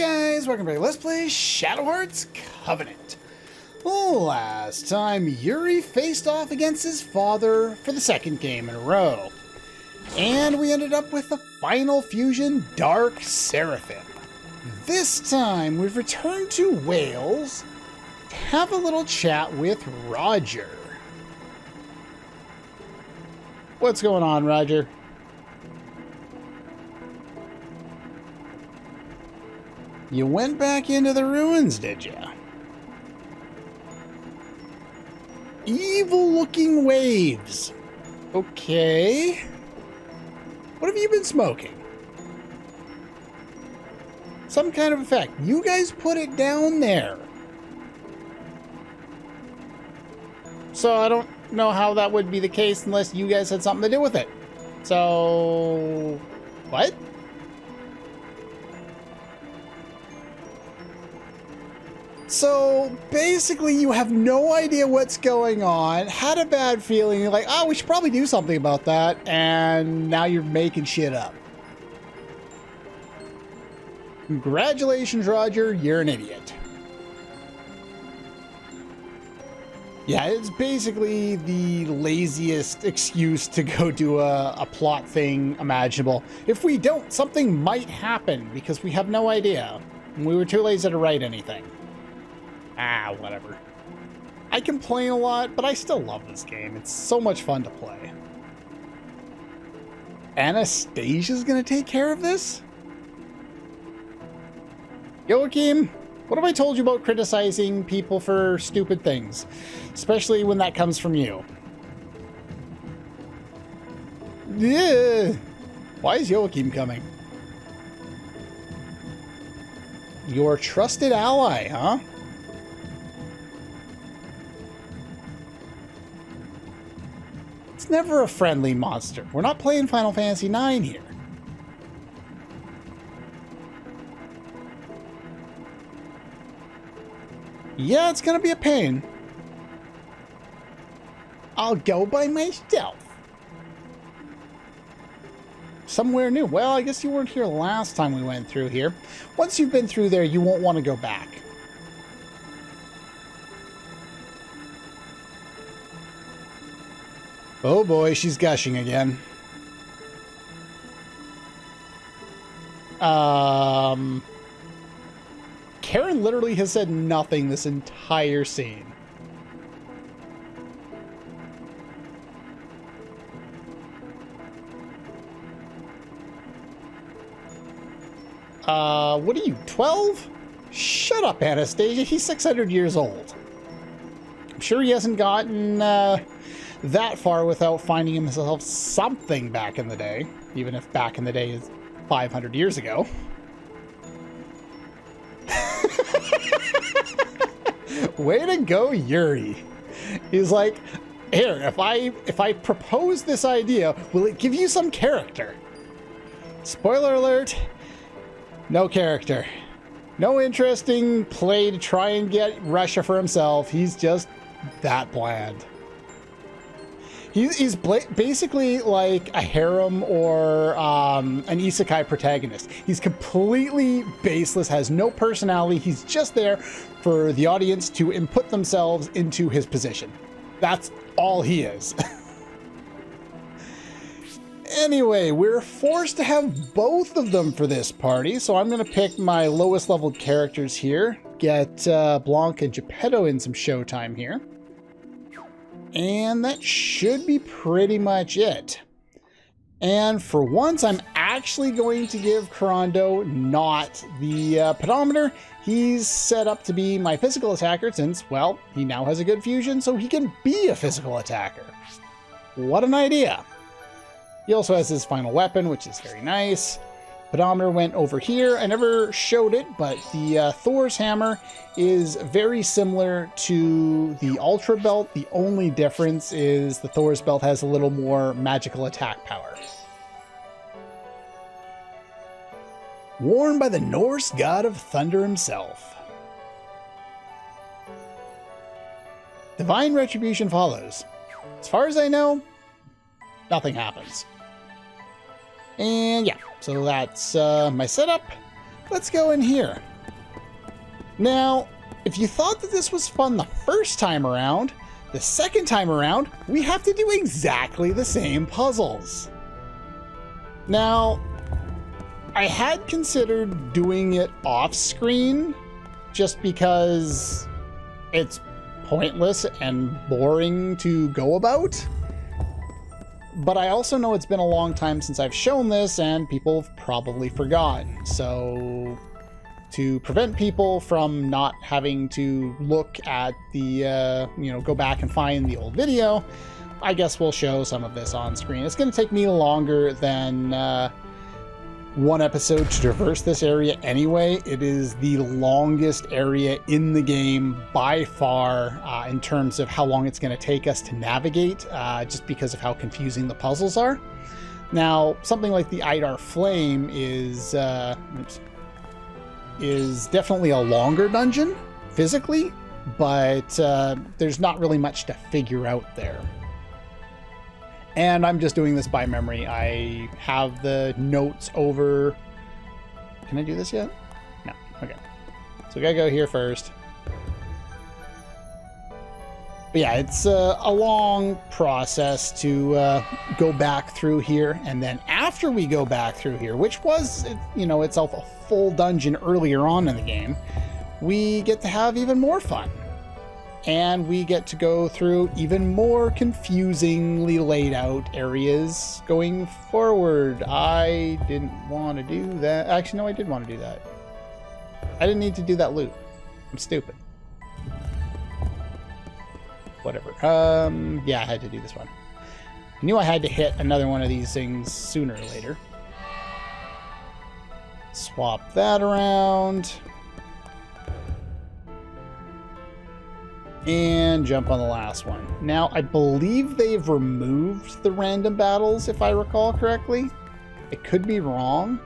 guys, welcome back to Let's Play Shadow Hearts Covenant. Last time, Yuri faced off against his father for the second game in a row. And we ended up with the final fusion, Dark Seraphim. This time, we've returned to Wales to have a little chat with Roger. What's going on, Roger? You went back into the ruins, did you? Evil-looking waves. Okay. What have you been smoking? Some kind of effect. You guys put it down there. So I don't know how that would be the case unless you guys had something to do with it. So... what? So basically you have no idea what's going on, had a bad feeling, you're like, oh, we should probably do something about that, and now you're making shit up. Congratulations, Roger, you're an idiot. Yeah, it's basically the laziest excuse to go do a plot thing imaginable. If we don't, something might happen because we have no idea. And we were too lazy to write anything. Ah, whatever. I complain a lot, but I still love this game. It's so much fun to play. Anastasia's gonna take care of this? Joachim, what have I told you about criticizing people for stupid things? Especially when that comes from you. Yeah. Why is Joachim coming? Your trusted ally, huh? It's never a friendly monster. We're not playing Final Fantasy IX here. Yeah, it's gonna be a pain. I'll go by myself. Somewhere new. Well, I guess you weren't here last time we went through here. Once you've been through there, you won't want to go back. Oh boy, she's gushing again. Karen literally has said nothing this entire scene. What are you, 12? Shut up, Anastasia. He's 600 years old. I'm sure he hasn't gotten, that far without finding himself something back in the day, even if back in the day is 500 years ago. Way to go, Yuri. He's like, here, if I propose this idea, will it give you some character? Spoiler alert, no character. No interesting play to try and get Russia for himself. He's just that bland. He's basically like a harem or an isekai protagonist. He's completely baseless, has no personality. He's just there for the audience to input themselves into his position. That's all he is. Anyway, we're forced to have both of them for this party, so I'm going to pick my lowest leveled characters here. Get Blanc and Geppetto in some showtime here. And that should be pretty much it. And for once, I'm actually going to give Kurando not the pedometer. He's set up to be my physical attacker since, well, he now has a good fusion, so he can be a physical attacker. What an idea. He also has his final weapon, which is very nice. Pedometer went over here. I never showed it, but the Thor's hammer is very similar to the Ultra belt. The only difference is the Thor's belt has a little more magical attack power. Worn by the Norse god of thunder himself. Divine retribution follows. As far as I know, nothing happens. And yeah, so that's my setup. Let's go in here. Now, if you thought that this was fun the first time around, the second time around, we have to do exactly the same puzzles. Now, I had considered doing it off screen just because it's pointless and boring to go about. But I also know it's been a long time since I've shown this and people have probably forgotten. So to prevent people from not having to look at the, go back and find the old video, I guess we'll show some of this on screen. It's going to take me longer than one episode to traverse this area anyway. It is the longest area in the game by far in terms of how long it's going to take us to navigate, just because of how confusing the puzzles are. Now, something like the Idar Flame is definitely a longer dungeon physically, but there's not really much to figure out there. And I'm just doing this by memory. I have the notes over. Can I do this yet? No. Okay. So we gotta go here first. But yeah, it's a long process to go back through here. And then after we go back through here, which was, itself a full dungeon earlier on in the game, we get to have even more fun. And we get to go through even more confusingly laid out areas going forward. I didn't want to do that. Actually, no, I did want to do that. I didn't need to do that loop. I'm stupid. Whatever. Yeah, I had to do this one. I knew I had to hit another one of these things sooner or later. Swap that around. And jump on the last one. Now, I believe they've removed the random battles, if I recall correctly. I could be wrong.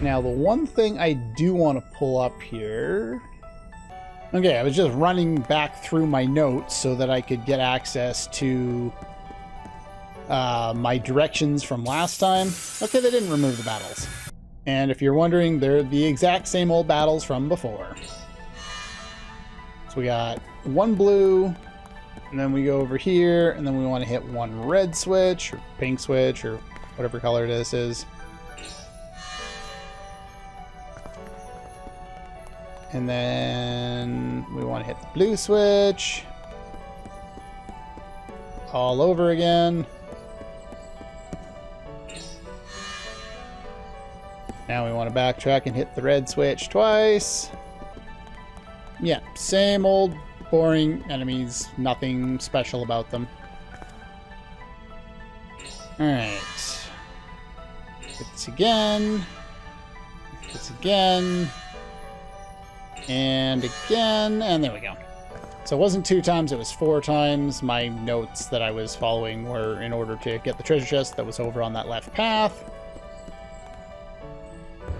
Now, the one thing I do want to pull up here... Okay, I was just running back through my notes so that I could get access to my directions from last time. Okay, they didn't remove the battles. And if you're wondering, they're the exact same old battles from before. So we got one blue, and then we go over here, and then we want to hit one red switch, or pink switch, or whatever color this is. And then we want to hit the blue switch. All over again. Now we want to backtrack and hit the red switch twice. Yeah, same old boring enemies. Nothing special about them. Alright. Hit this again. Hit this again. And again. And there we go. So it wasn't 2 times, it was 4 times. My notes that I was following were in order to get the treasure chest that was over on that left path.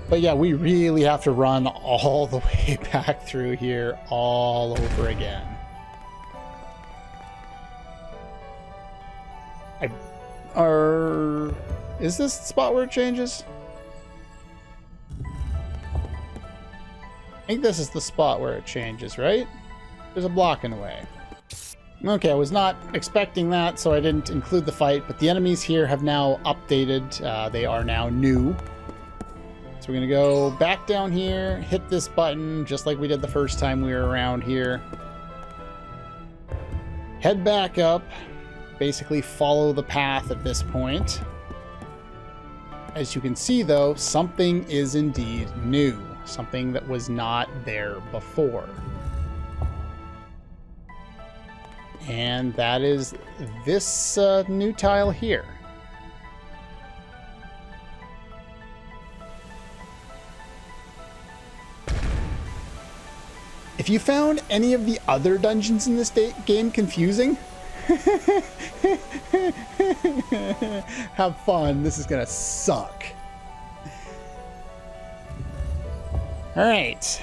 But yeah, we really have to run all the way back through here all over again. Is this the spot where it changes? I think this is the spot where it changes, right? There's a block in the way. Okay, I was not expecting that, so I didn't include the fight, but the enemies here have now updated. They are now new. So we're going to go back down here, hit this button, just like we did the first time we were around here. Head back up, basically follow the path at this point. As you can see, though, something is indeed new. Something that was not there before. And that is this new tile here. If you found any of the other dungeons in this game confusing, have fun. This is gonna suck. Alright.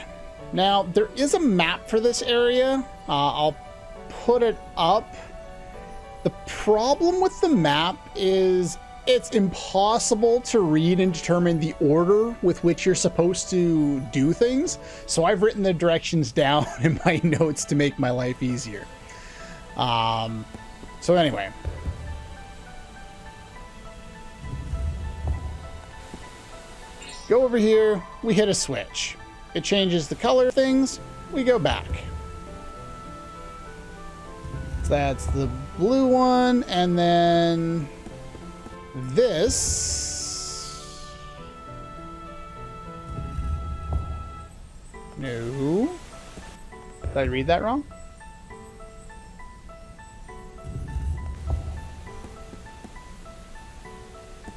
Now, there is a map for this area. I'll put it up. The problem with the map is it's impossible to read and determine the order with which you're supposed to do things. So I've written the directions down in my notes to make my life easier. So anyway. Go over here, we hit a switch. It changes the color of things, we go back. So that's the blue one, and then this. No. Did I read that wrong?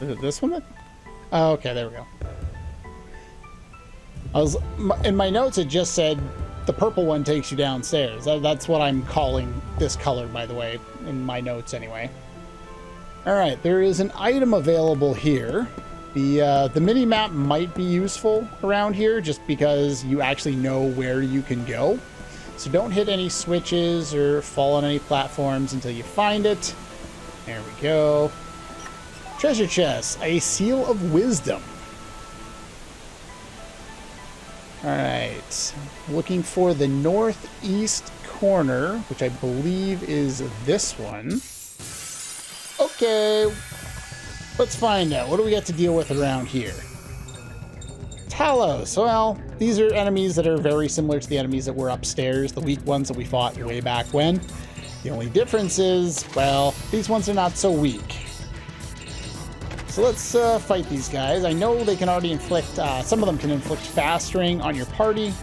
Is it this one? Oh, okay, there we go. In my notes, it just said the purple one takes you downstairs. That's what I'm calling this color, by the way, in my notes anyway. All right, there is an item available here. The mini map might be useful around here just because you actually know where you can go. So don't hit any switches or fall on any platforms until you find it. There we go. Treasure chest, a seal of wisdom. All right, looking for the northeast corner, which I believe is this one. Okay, let's find out. What do we got to deal with around here? Talos. Well, these are enemies that are very similar to the enemies that were upstairs, the weak ones that we fought way back when. The only difference is, well, these ones are not so weak. So let's fight these guys. I know they can already inflict, some of them can inflict fastering on your party.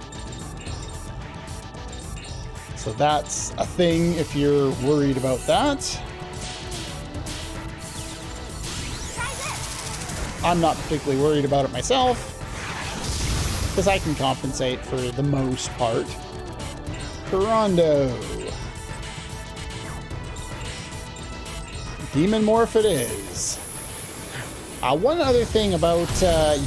So that's a thing if you're worried about that. I'm not particularly worried about it myself, because I can compensate for the most part. Rondo. Demon Morph it is. One other thing about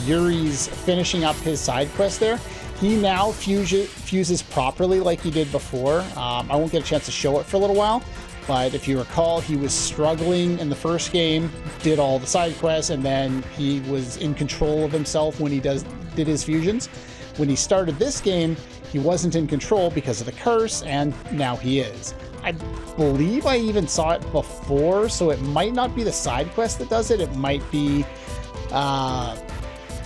Yuri's finishing up his side quest there, he now fuses properly like he did before. I won't get a chance to show it for a little while, but if you recall, he was struggling in the first game, did all the side quests, and then he was in control of himself when he did his fusions. When he started this game, he wasn't in control because of the curse, and now he is. I believe I even saw it before, so it might not be the side quest that does it. It might be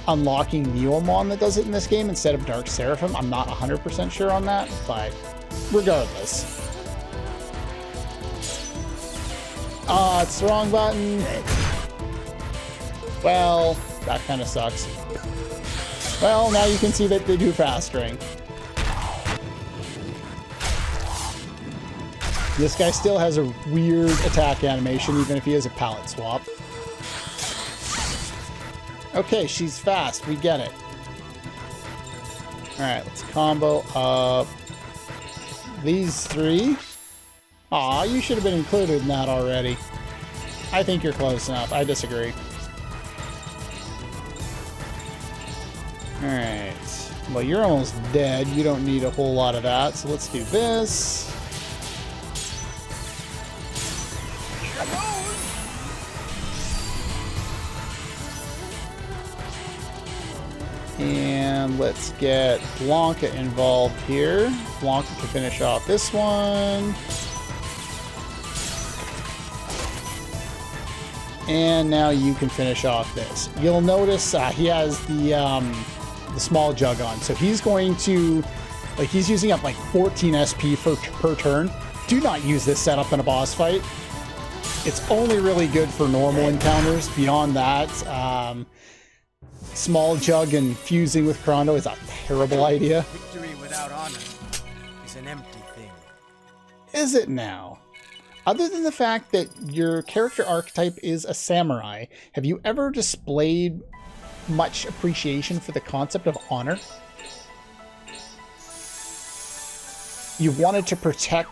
unlocking Neomon that does it in this game instead of Dark Seraphim. I'm not 100% sure on that, but regardless. It's the wrong button. Well, that kind of sucks. Well, now you can see that they do fast ring. This guy still has a weird attack animation, even if he is a palette swap. Okay, she's fast. We get it. Alright, let's combo up these three. Aw, you should have been included in that already. I think you're close enough. I disagree. Alright. Well, you're almost dead. You don't need a whole lot of that, so let's do this. And let's get Blanca involved here. Blanca can finish off this one. And now you can finish off this. You'll notice he has the small jug on. So he's going to, like, he's using up like 14 SP per turn. Do not use this setup in a boss fight. It's only really good for normal encounters. Beyond that, small jug and fusing with Chrono is a terrible idea. Victory without honor is an empty thing. Is it now? Other than the fact that your character archetype is a samurai, have you ever displayed much appreciation for the concept of honor? You wanted to protect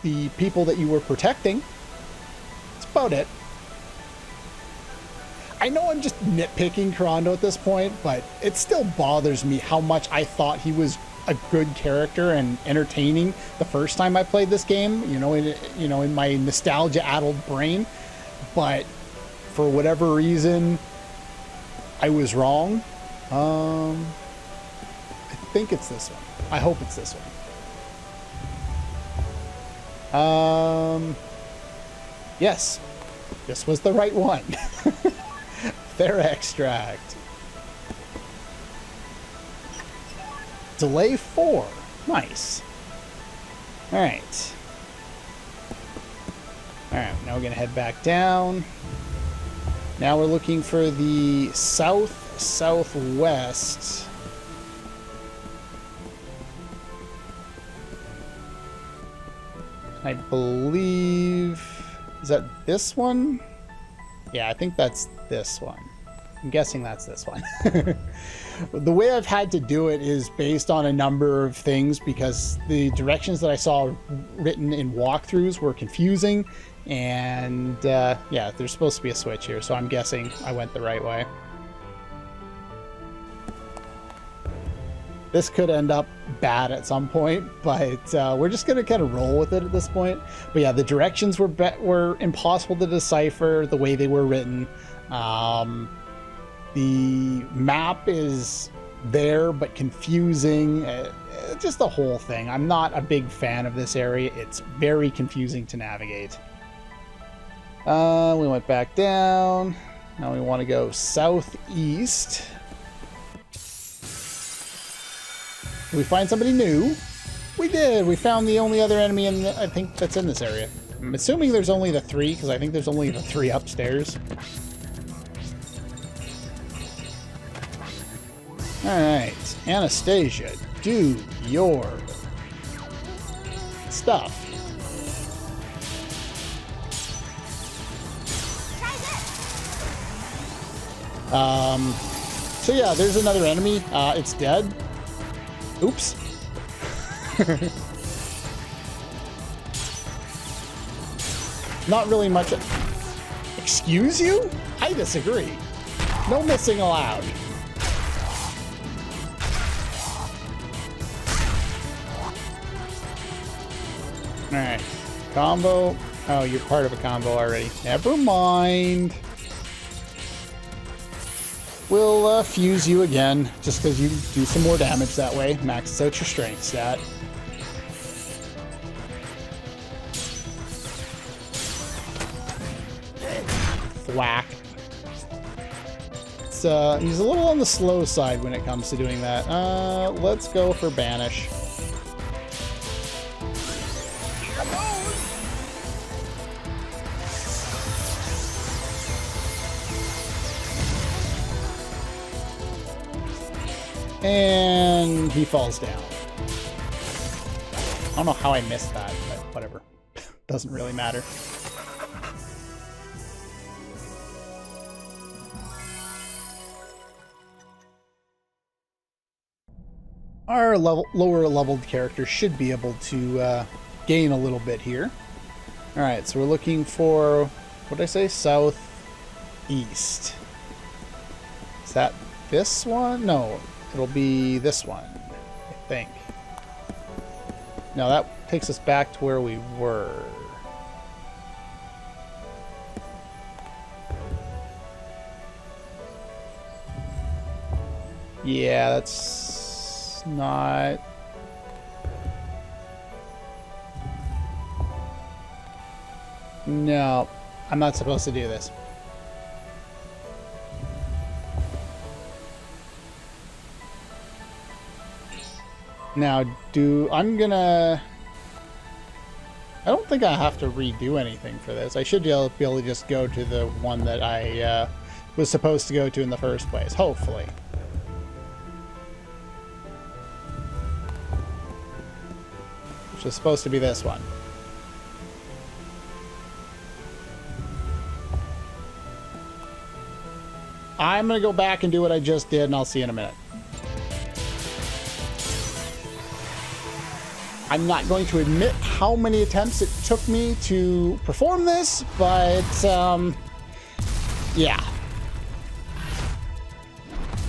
the people that you were protecting. That's about it. I know I'm just nitpicking Kurando at this point, but it still bothers me how much I thought he was a good character and entertaining the first time I played this game, in my nostalgia-addled brain. But for whatever reason, I was wrong. I think it's this one. I hope it's this one. Yes, this was the right one. Their extract. Delay 4. Nice. Alright. Alright, now we're going to head back down. Now we're looking for the southwest. I believe... Is that this one? Yeah, I think that's this one. I'm guessing that's this one. The way I've had to do it is based on a number of things because the directions that I saw written in walkthroughs were confusing. And yeah, there's supposed to be a switch here, so I'm guessing I went the right way. This could end up bad at some point, but we're just going to kind of roll with it at this point. But yeah, the directions were impossible to decipher the way they were written. The map is there, but confusing. Just the whole thing. I'm not a big fan of this area. It's very confusing to navigate. We went back down. Now we want to go southeast. Did we find somebody new? We did. We found the only other enemy I think that's in this area. I'm assuming there's only the 3, because I think there's only the 3 upstairs. Alright, Anastasia, do your stuff. So yeah, there's another enemy. It's dead. Oops. Not really much. Excuse you? I disagree. No missing allowed. Alright. Combo. Oh, you're part of a combo already. Never mind. We'll fuse you again, just because you do some more damage that way. Maxes out your strength stat. Thwack. He's a little on the slow side when it comes to doing that. Let's go for Banish. And he falls down. I don't know how I missed that, but whatever. Doesn't really matter. Our lower leveled character should be able to gain a little bit here. Alright, so we're looking for, what did I say? Southeast. Is that this one? No. It'll be this one, I think. Now that takes us back to where we were. Yeah, that's not... No, I'm not supposed to do this. Now, I'm gonna... I don't think I have to redo anything for this. I should be able to just go to the one that I was supposed to go to in the first place, hopefully. Which is supposed to be this one. I'm gonna go back and do what I just did, and I'll see you in a minute. I'm not going to admit how many attempts it took me to perform this, but, yeah.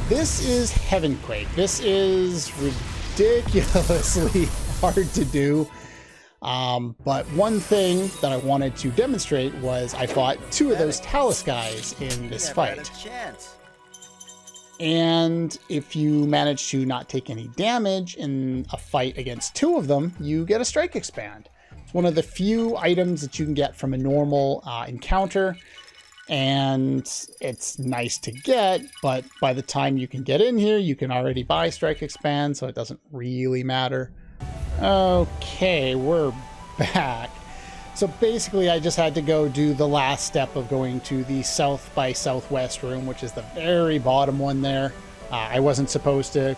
This is Heavenquake. This is ridiculously hard to do. But one thing that I wanted to demonstrate was I fought 2 of those Talus guys in this fight. And if you manage to not take any damage in a fight against 2 of them, you get a strike expand. It's one of the few items that you can get from a normal encounter, and it's nice to get, but by the time you can get in here, you can already buy strike expand, so it doesn't really matter. Okay, we're back. So basically, I just had to go do the last step of going to the South by Southwest room, which is the very bottom one there. I wasn't supposed to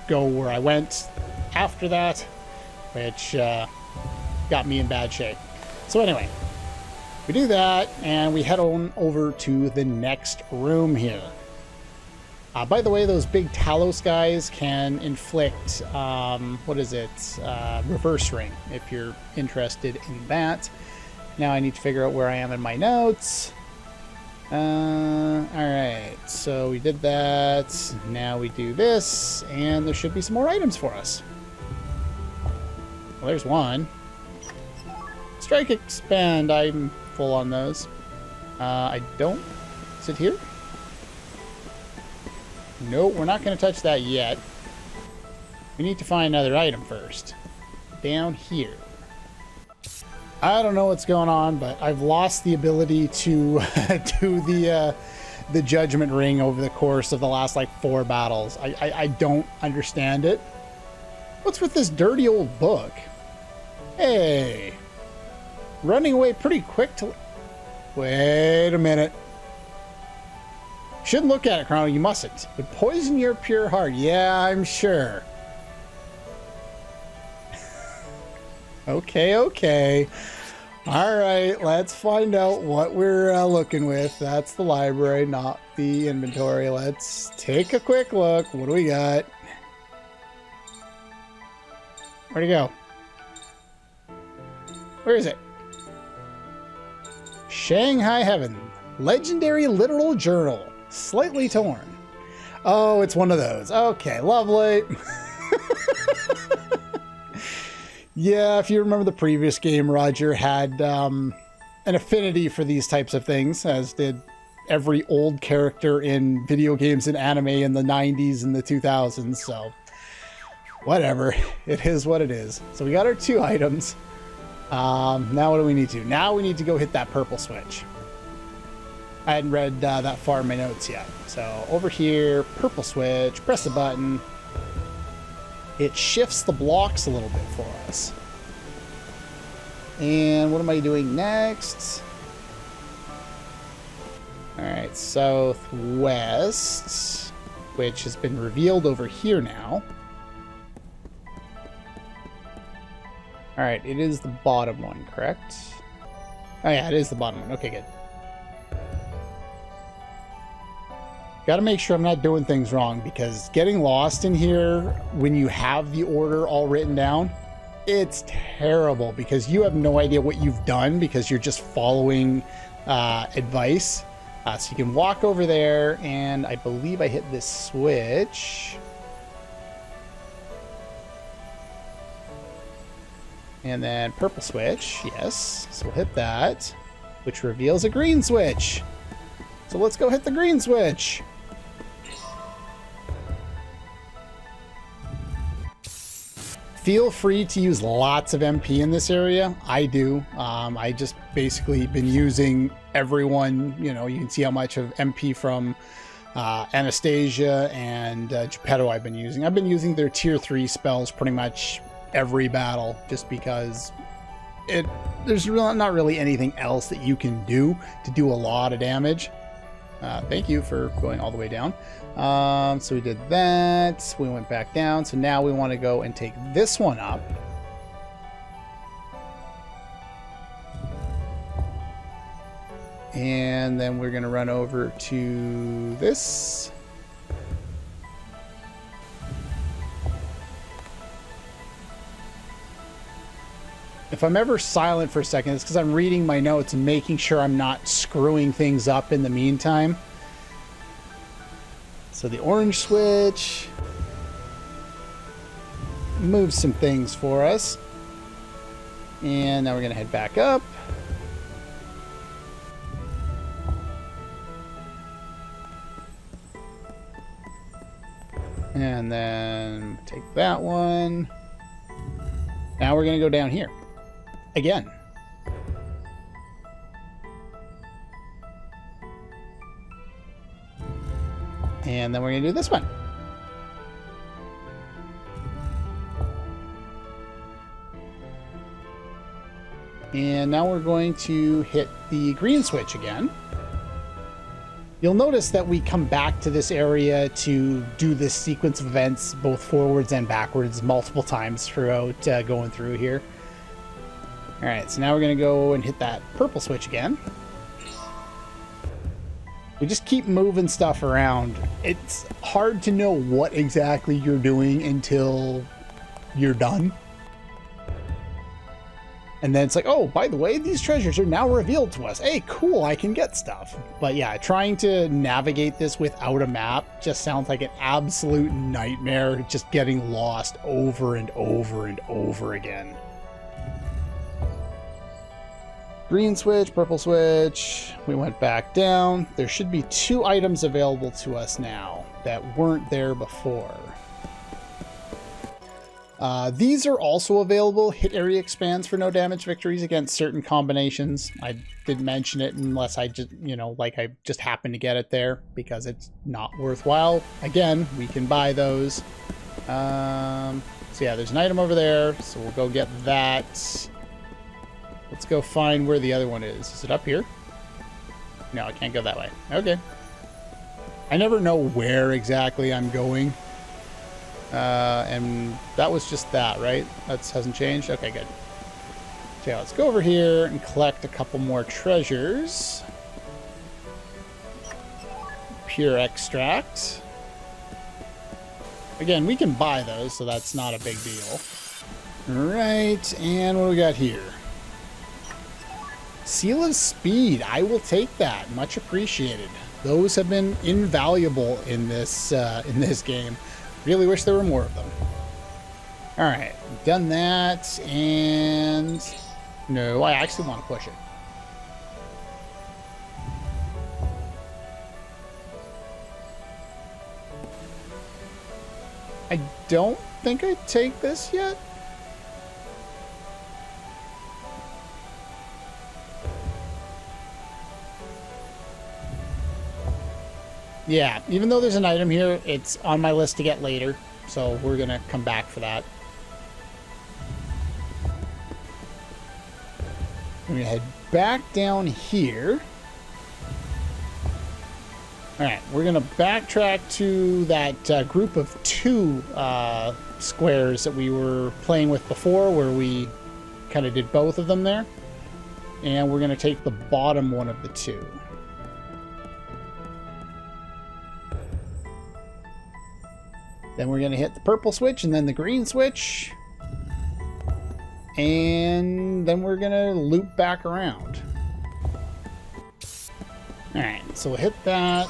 go where I went after that, which got me in bad shape. So anyway, we do that, and we head on over to the next room here. By the way, those big Talos guys can inflict, reverse ring, if you're interested in that. Now I need to figure out where I am in my notes. Alright, so we did that. Now we do this, and there should be some more items for us. Well, there's one. Strike expand, I'm full on those. I don't... Is it here? Nope, we're not going to touch that yet. We need to find another item first. Down here. I don't know what's going on, but I've lost the ability to do the judgment ring over the course of the last, like, 4 battles. I don't understand it. What's with this dirty old book? Hey. Running away pretty quick to... Wait a minute. Shouldn't look at it, Chrono. You mustn't. Would poison your pure heart. Yeah, I'm sure. Okay. All right, let's find out what we're looking with. That's the library, not the inventory. Let's take a quick look. What do we got? Where'd it go? Where is it? Shanghai Heaven. Legendary Literal Journal. Slightly torn. Oh, it's one of those. Okay, lovely. Yeah, if you remember the previous game, Roger had an affinity for these types of things, as did every old character in video games and anime in the 90s and the 2000s, so whatever. It is what it is. So we got our 2 items. Now what do we need to? Now we need to go hit that purple switch. I hadn't read that far in my notes yet. So over here, purple switch, press the button. It shifts the blocks a little bit for us. And what am I doing next? All right, southwest, which has been revealed over here now. All right, it is the bottom one, correct? Oh yeah, it is the bottom one. Okay, good. Got to make sure I'm not doing things wrong, because getting lost in here when you have the order all written down, it's terrible, because you have no idea what you've done because you're just following advice. So you can walk over there, and I believe I hit this switch. And then purple switch, yes. So we'll hit that, which reveals a green switch. So let's go hit the green switch. Feel free to use lots of MP in this area. I do. I just basically been using everyone. You know, you can see how much of MP from Anastasia and Geppetto I've been using. I've been using their tier 3 spells pretty much every battle, just because there's not really anything else that you can do to do a lot of damage. Thank you for going all the way down. So we did that. We went back down. So now we want to go and take this one up. And then we're going to run over to this. If I'm ever silent for a second, it's because I'm reading my notes and making sure I'm not screwing things up in the meantime. So the orange switch moves some things for us. And now we're going to head back up. And then take that one. Now we're going to go down here. Again. And then we're going to do this one. And now we're going to hit the green switch again. You'll notice that we come back to this area to do this sequence of events, both forwards and backwards, multiple times throughout going through here. All right, so now we're going to go and hit that purple switch again. We just keep moving stuff around. It's hard to know what exactly you're doing until you're done. And then it's like, oh, by the way, these treasures are now revealed to us. Hey, cool, I can get stuff. But yeah, trying to navigate this without a map just sounds like an absolute nightmare, just getting lost over and over and over again. Green switch, purple switch. We went back down. There should be 2 items available to us now that weren't there before. These are also available. Hit area expands for no damage victories against certain combinations. I didn't mention it unless I just, like I just happened to get it there because it's not worthwhile. Again, we can buy those. So yeah, there's an item over there. So we'll go get that. Let's go find where the other one is. Is it up here? No, I can't go that way. Okay. I never know where exactly I'm going. And that was just that, right? That hasn't changed? Okay, good. So yeah, let's go over here and collect a couple more treasures. Pure extract. Again, we can buy those, so that's not a big deal. Right, and what do we got here? Seal of Speed. I will take that. Much appreciated. Those have been invaluable in this game. Really wish there were more of them. All right, done that, and no, I actually want to push it. I don't think I take this yet. Yeah, even though there's an item here, it's on my list to get later, so we're going to come back for that. I'm going to head back down here. Alright, we're going to backtrack to that group of 2 squares that we were playing with before, where we kind of did both of them there. And we're going to take the bottom one of the 2. Then we're going to hit the purple switch and then the green switch. And then we're going to loop back around. Alright, so we'll hit that,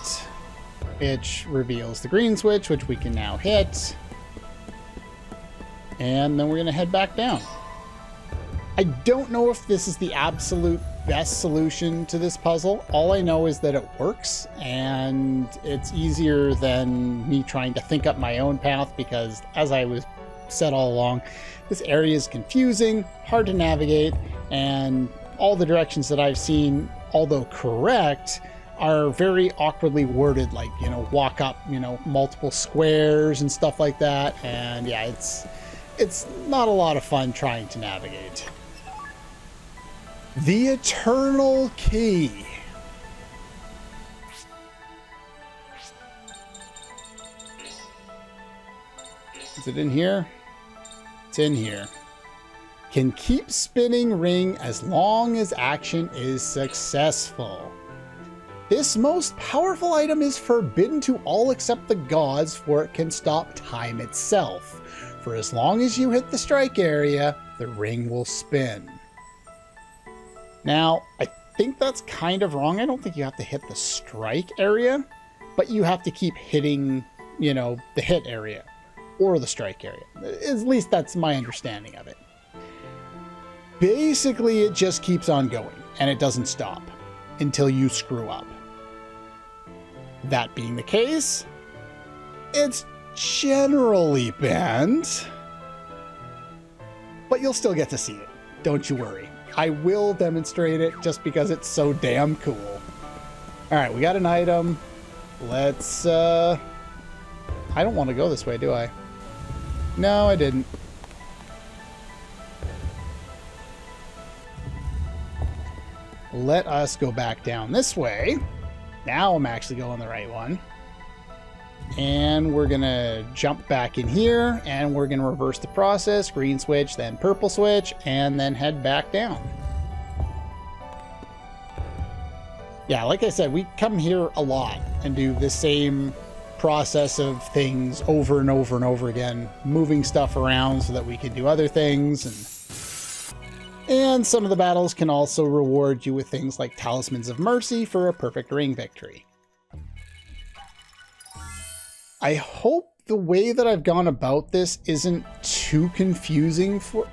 which reveals the green switch, which we can now hit. And then we're going to head back down. I don't know if this is the absolute best solution to this puzzle. All I know is that it works, and it's easier than me trying to think up my own path, because as I was said all along, this area is confusing, hard to navigate, and all the directions that I've seen, although correct, are very awkwardly worded, like, walk up, multiple squares and stuff like that. And yeah, it's not a lot of fun trying to navigate. The Eternal Key. Is it in here? It's in here. Can keep spinning ring as long as action is successful. This most powerful item is forbidden to all except the gods, for it can stop time itself. For as long as you hit the strike area, the ring will spin. Now, I think that's kind of wrong. I don't think you have to hit the strike area, but you have to keep hitting, the hit area or the strike area. At least that's my understanding of it. basically it just keeps on going and it doesn't stop until you screw up. That being the case, it's generally banned, but you'll still get to see it. Don't you worry. I will demonstrate it just because it's so damn cool. All right, we got an item. Let's, I don't want to go this way, do I? No, I didn't. Let us go back down this way. Now I'm actually going the right one. And we're going to jump back in here, and we're going to reverse the process. Green switch, then purple switch, and then head back down. Yeah, like I said, we come here a lot and do the same process of things over and over and over again, moving stuff around so that we can do other things. And some of the battles can also reward you with things like Talismans of Mercy for a perfect ring victory. I hope the way that I've gone about this isn't too confusing for...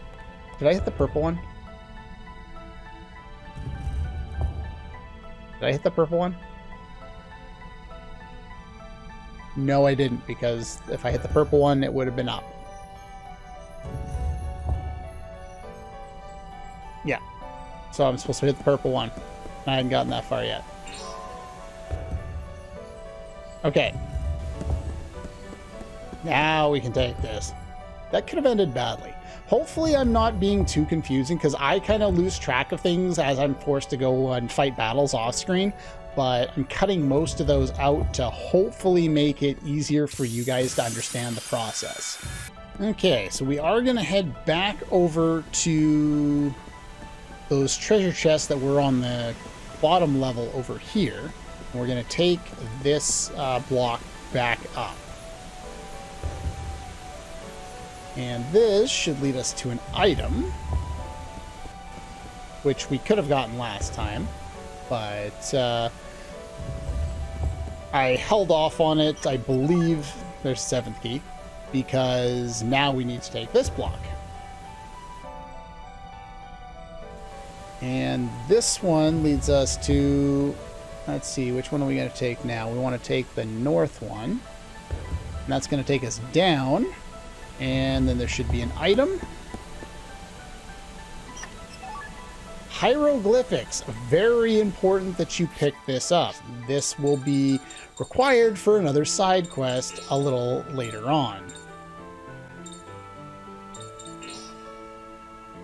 Did I hit the purple one? Did I hit the purple one? No, I didn't, because if I hit the purple one, it would have been up. Yeah. So I'm supposed to hit the purple one. I hadn't gotten that far yet. Okay. Now we can take this. That could have ended badly. Hopefully I'm not being too confusing, because I kind of lose track of things as I'm forced to go and fight battles off screen, but I'm cutting most of those out to hopefully make it easier for you guys to understand the process. Okay, so we are going to head back over to those treasure chests that were on the bottom level over here. And we're going to take this block back up. And this should lead us to an item, which we could have gotten last time, but I held off on it. I believe there's 7th key, because now we need to take this block. And this one leads us to, let's see, which one are we going to take now? We want to take the north one, and that's going to take us down. And then there should be an item. Hieroglyphics. Very important that you pick this up. This will be required for another side quest a little later on.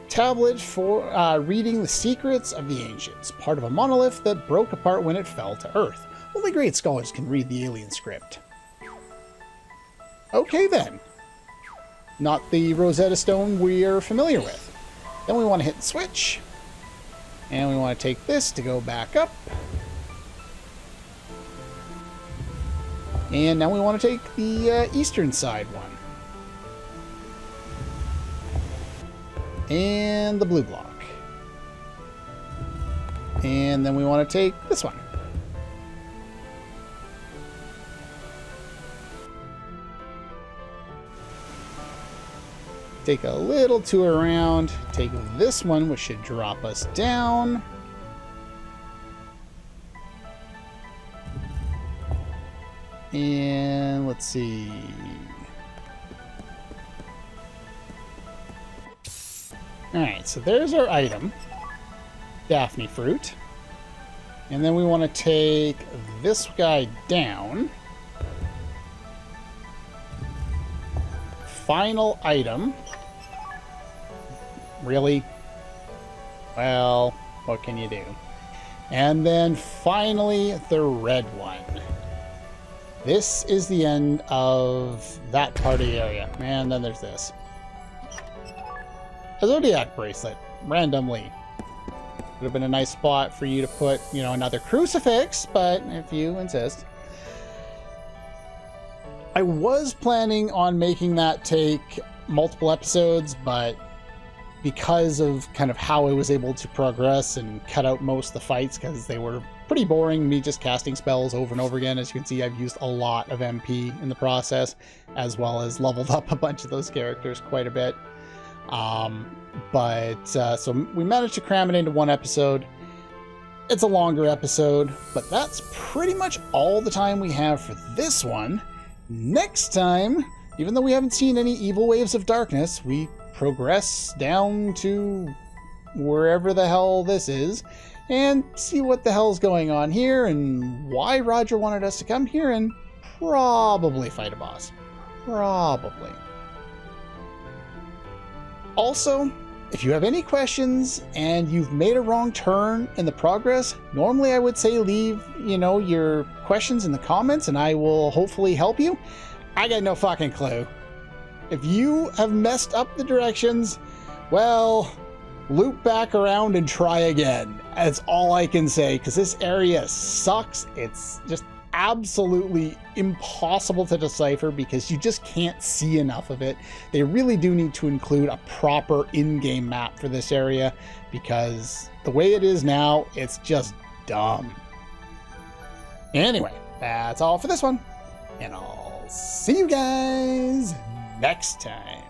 Tablet for reading the secrets of the ancients. Part of a monolith that broke apart when it fell to Earth. Only great scholars can read the alien script. Okay then. Not the Rosetta Stone we are familiar with. Then we want to hit the switch. And we want to take this to go back up. And now we want to take the eastern side one. And the blue block. And then we want to take this one. Take a little tour around, take this one, which should drop us down. And let's see. Alright, so there's our item. Daphne fruit. And then we want to take this guy down. Final item. Really? Well, what can you do? And then finally, the red one. This is the end of that part of the area. And then there's this. A Zodiac bracelet, randomly. Would have been a nice spot for you to put, you know, another crucifix, but if you insist. I was planning on making that take multiple episodes, but because of kind of how I was able to progress and cut out most of the fights, because they were pretty boring, me just casting spells over and over again. As you can see, I've used a lot of MP in the process, as well as leveled up a bunch of those characters quite a bit. So we managed to cram it into one episode. It's a longer episode, but that's pretty much all the time we have for this one. Next time, even though we haven't seen any evil waves of darkness, we progress down to wherever the hell this is and see what the hell's going on here and why Roger wanted us to come here and probably fight a boss. Probably. Also, if you have any questions and you've made a wrong turn in the progress, normally I would say leave, your questions in the comments and I will hopefully help you. I got no fucking clue. If you have messed up the directions, well, loop back around and try again. That's all I can say, because this area sucks. It's just absolutely impossible to decipher because you just can't see enough of it. They really do need to include a proper in-game map for this area because the way it is now, it's just dumb. Anyway, that's all for this one, and I'll see you guys next time.